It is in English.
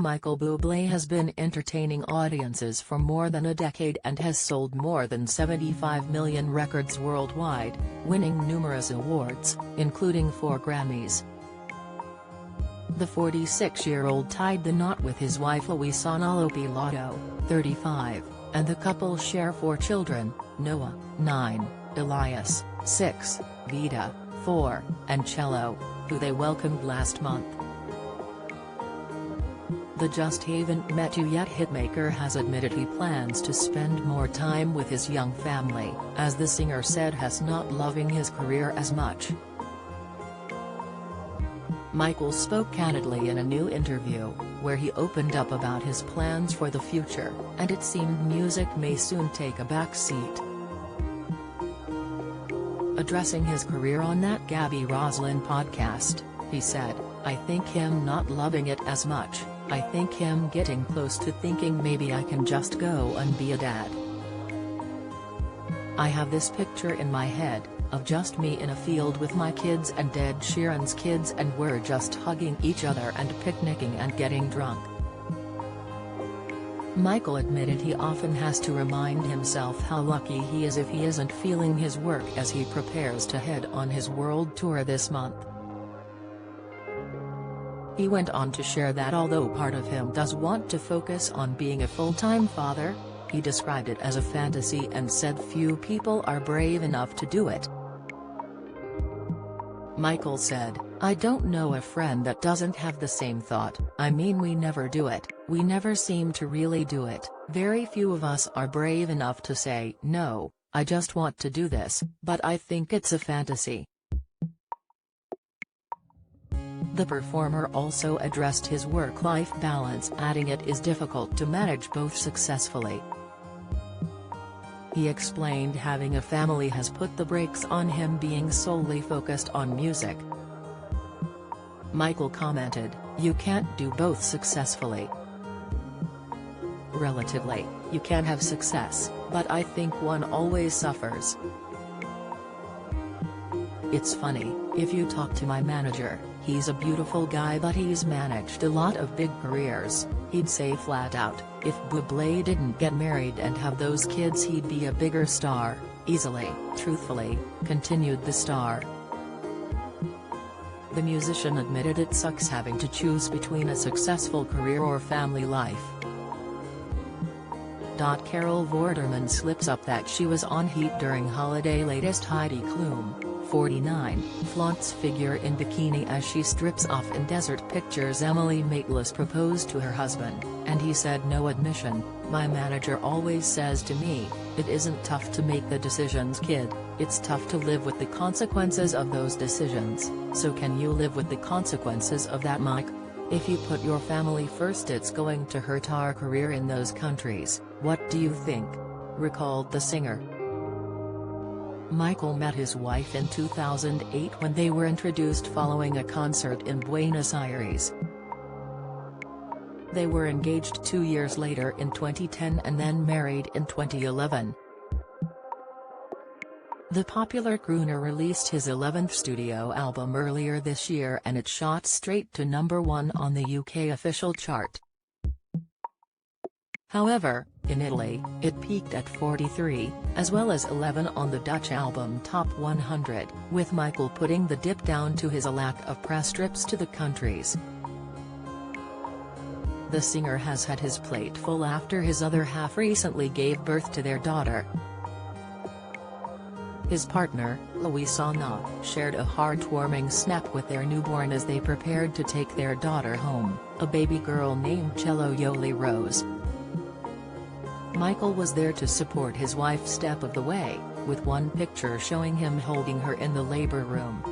Michael Bublé has been entertaining audiences for more than a decade and has sold more than 75 million records worldwide, winning numerous awards, including 4 Grammys. The 46-year-old tied the knot with his wife Luisana Pilato, 35, and the couple share 4 children, Noah, 9, Elias, 6, Vida, 4, and Cello, who they welcomed last month. The Just Haven't Met You Yet hitmaker has admitted he plans to spend more time with his young family, as the singer said has not loving his career as much. Michael spoke candidly in a new interview, where he opened up about his plans for the future, and it seemed music may soon take a back seat. Addressing his career on that Gabby Roslin podcast, he said, "I think him not loving it as much, I think him getting close to thinking maybe I can just go and be a dad. I have this picture in my head, of just me in a field with my kids and Ed Sheeran's kids and we're just hugging each other and picnicking and getting drunk." Michael admitted he often has to remind himself how lucky he is if he isn't feeling his work as he prepares to head on his world tour this month. He went on to share that although part of him does want to focus on being a full-time father, he described it as a fantasy and said few people are brave enough to do it. Michael said, "I don't know a friend that doesn't have the same thought, I mean we never do it, we never seem to really do it, very few of us are brave enough to say, no, I just want to do this, but I think it's a fantasy." The performer also addressed his work-life balance, adding it is difficult to manage both successfully. He explained having a family has put the brakes on him being solely focused on music. Michael commented, "You can't do both successfully. Relatively, you can have success, but I think one always suffers. It's funny, if you talk to my manager, he's a beautiful guy but he's managed a lot of big careers, he'd say flat out, if Bublé didn't get married and have those kids he'd be a bigger star, easily, truthfully," continued the star. The musician admitted it sucks having to choose between a successful career or family life. Carol Vorderman slips up that she was on Heat during holiday. Latest Heidi Klum, 49, flaunts figure in bikini as she strips off in desert pictures. Emily Maitlis proposed to her husband, and he said no admission, "My manager always says to me, it isn't tough to make the decisions kid, it's tough to live with the consequences of those decisions, so can you live with the consequences of that Mike? If you put your family first it's going to hurt our career in those countries, what do you think?" recalled the singer. Michael met his wife in 2008 when they were introduced following a concert in Buenos Aires. They were engaged 2 years later in 2010 and then married in 2011. The popular crooner released his 11th studio album earlier this year and it shot straight to #1 on the UK official chart. However, in Italy, it peaked at 43, as well as 11 on the Dutch album Top 100, with Michael putting the dip down to his lack of press trips to the countries. The singer has had his plate full after his other half recently gave birth to their daughter. His partner, Luisana, shared a heartwarming snap with their newborn as they prepared to take their daughter home, a baby girl named Cello Yoli Rose. Michael was there to support his wife step of the way, with one picture showing him holding her in the labor room.